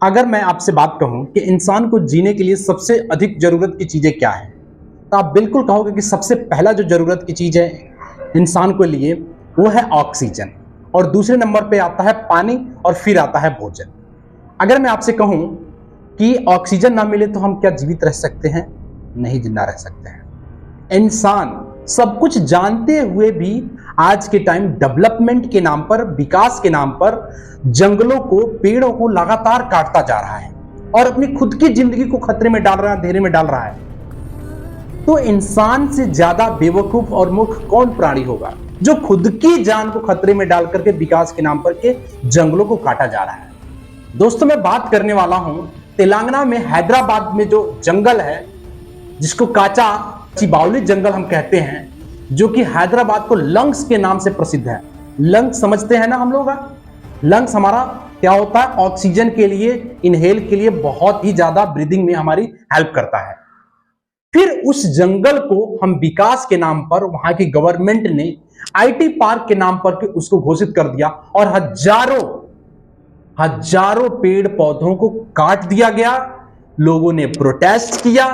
अगर मैं आपसे बात कहूं कि इंसान को जीने के लिए सबसे अधिक जरूरत की चीजें क्या है, तो आप बिल्कुल कहोगे कि सबसे पहला जो जरूरत की चीज है इंसान को लिए वो है ऑक्सीजन, और दूसरे नंबर पे आता है पानी, और फिर आता है भोजन। अगर मैं आपसे कहूं कि ऑक्सीजन ना मिले तो हम क्या जीवित रह सकते हैं? नहीं जिंदा रह सकते हैं। इंसान सब कुछ जानते हुए भी आज के टाइम डेवलपमेंट के नाम पर, विकास के नाम पर जंगलों को, पेड़ों को लगातार काटता जा रहा है और अपनी खुद की जिंदगी को खतरे में डाल रहा है, अंधेरे में डाल रहा है। तो इंसान से ज्यादा बेवकूफ और मूर्ख कौन प्राणी होगा जो खुद की जान को खतरे में डाल करके विकास के नाम पर के जंगलों को काटा जा रहा है? दोस्तों, मैं बात करने वाला हूं तेलंगाना में हैदराबाद में जो जंगल है, जिसको काचा चिबावली जंगल हम कहते हैं, जो कि हैदराबाद को लंग्स के नाम से प्रसिद्ध है। लंग्स समझते हैं ना हम लोग? लंग्स हमारा क्या होता है? ऑक्सीजन के लिए, इनहेल के लिए बहुत ही ज्यादा ब्रीदिंग में हमारी हेल्प करता है। फिर उस जंगल को हम विकास के नाम पर, वहां की गवर्नमेंट ने आईटी पार्क के नाम पर उसको घोषित कर दिया और हजारों पेड़ पौधों को काट दिया गया। लोगों ने प्रोटेस्ट किया,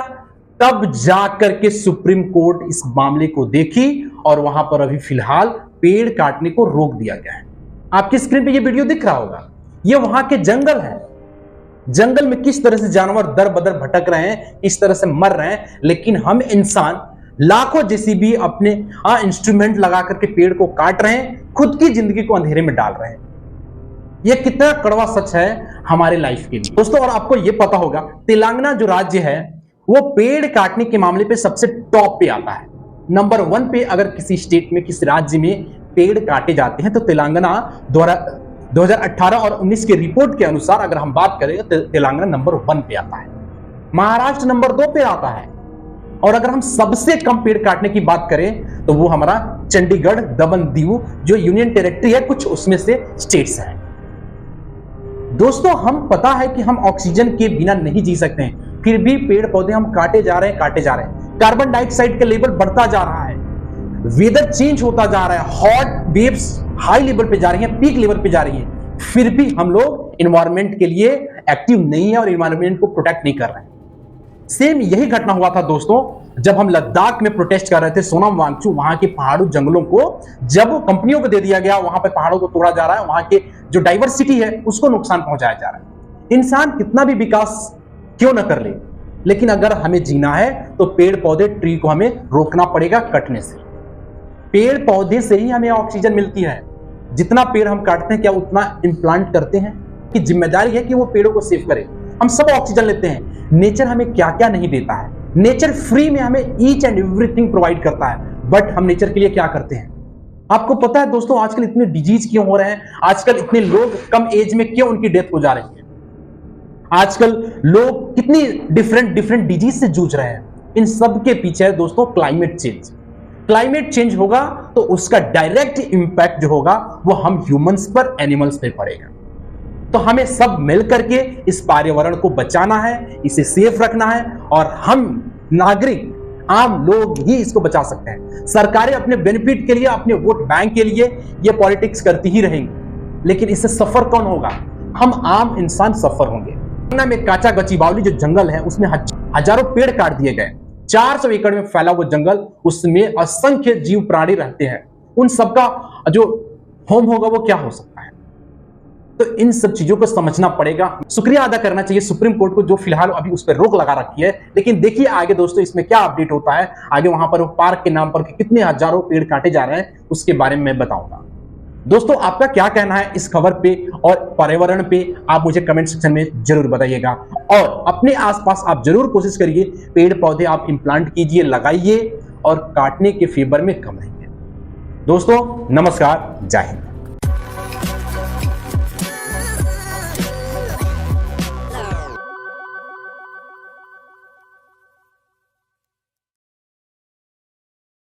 तब जाकर के सुप्रीम कोर्ट इस मामले को देखी और वहां पर अभी फिलहाल पेड़ काटने को रोक दिया गया है। आपकी स्क्रीन पे ये वीडियो दिख रहा होगा, ये वहां के जंगल है। जंगल में किस तरह से जानवर दर बदर भटक रहे हैं, इस तरह से मर रहे हैं, लेकिन हम इंसान लाखों जेसीबी अपने इंस्ट्रूमेंट लगा करके पेड़ को काट रहे हैं, खुद की जिंदगी को अंधेरे में डाल रहे हैं। यह कितना कड़वा सच है हमारे लाइफ के लिए दोस्तों। और आपको यह पता होगा, तेलंगाना जो राज्य है वो पेड़ काटने के मामले पे सबसे टॉप पे आता है। नंबर 1 पे अगर किसी स्टेट में, किसी राज्य में पेड़ काटे जाते हैं तो तेलंगाना द्वारा 2018 और 19 के रिपोर्ट के अनुसार अगर हम बात करें तो तेलंगाना नंबर 1 पे आता है। महाराष्ट्र नंबर 2 पे आता है। और अगर हम सबसे कम पेड़ काटने की बात करें तो वो हमारा चंडीगढ़, दमन दीव जो यूनियन टेरिटरी है, कुछ उसमें से स्टेट्स हैं। दोस्तों, हम पता है कि हम ऑक्सीजन के बिना नहीं जी सकते हैं, फिर भी पेड़ पौधे हम काटे जा रहे हैं। कार्बन डाइऑक्साइड का लेवल बढ़ता जा रहा है, वेदर चेंज होता जा रहा है, हॉट वेव्स हाई लेवल पे जा रही हैं, पीक लेवल पे जा रही हैं, फिर भी हम लोग एनवायरनमेंट के लिए एक्टिव नहीं है और एनवायरनमेंट को प्रोटेक्ट नहीं कर रहे हैं। सेम यही घटना हुआ था दोस्तों, जब हम लद्दाख में प्रोटेस्ट कर रहे थे, सोनम वांगचू, वहां के पहाड़ों जंगलों को जब कंपनियों को दे दिया गया, वहां पे पहाड़ों को तोड़ा जा रहा है, वहां के जो डाइवर्सिटी है उसको नुकसान पहुंचाया जा रहा है। इंसान कितना भी विकास क्यों ना कर ले, लेकिन अगर हमें जीना है तो पेड़ पौधे, ट्री को हमें रोकना पड़ेगा कटने से। पेड़ पौधे से ही हमें ऑक्सीजन मिलती है। जितना पेड़ हम काटते हैं, क्या उतना इम्प्लांट करते हैं? कि जिम्मेदारी है कि वो पेड़ों को सेव करें। हम सब ऑक्सीजन लेते हैं, नेचर हमें क्या क्या नहीं देता है। नेचर फ्री में हमें ईच एंड एवरीथिंग प्रोवाइड करता है, बट हम नेचर के लिए क्या करते हैं? आपको पता है दोस्तों, आजकल इतने डिजीज क्यों हो रहे हैं? आजकल इतने लोग कम एज में क्यों उनकी डेथ हो जा रही है? आजकल लोग कितनी डिफरेंट डिजीज से जूझ रहे हैं? इन सब के पीछे है दोस्तों क्लाइमेट चेंज। क्लाइमेट चेंज होगा तो उसका डायरेक्ट इंपैक्ट जो होगा वो हम ह्यूमंस पर, एनिमल्स पे पड़ेगा। तो हमें सब मिल करके इस पर्यावरण को बचाना है, इसे सेफ रखना है, और हम नागरिक, आम लोग ही इसको बचा सकते हैं। सरकारें अपने बेनिफिट के लिए, अपने वोट बैंक के लिए ये पॉलिटिक्स करती ही रहेंगी, लेकिन इससे सफर कौन होगा? हम आम इंसान सफर होंगे। में काचा गचिबावली जो जंगल है उसमें हजारों पेड़ काट दिए गए। 400 एकड़ में फैला वो जंगल, उसमें असंख्य जीव प्राणी रहते हैं। उन सबका जो होम होगा वो क्या हो सकता है? तो इन सब चीजों को समझना पड़ेगा। शुक्रिया अदा करना चाहिए सुप्रीम कोर्ट को, जो फिलहाल अभी उस पर रोक लगा रखी है। लेकिन देखिए आगे दोस्तों इसमें क्या अपडेट होता है। आगे वहां पर वो पार्क के नाम पर कितने हजारों पेड़ काटे जा रहे हैं उसके बारे में मैं बताऊंगा। दोस्तों, आपका क्या कहना है इस खबर पे और पर्यावरण पे, आप मुझे कमेंट सेक्शन में जरूर बताइएगा। और अपने आसपास आप जरूर कोशिश करिए, पेड़ पौधे आप इम्प्लांट कीजिए, लगाइए, और काटने के फेवर में कम रहिए। दोस्तों नमस्कार, जय हिंद।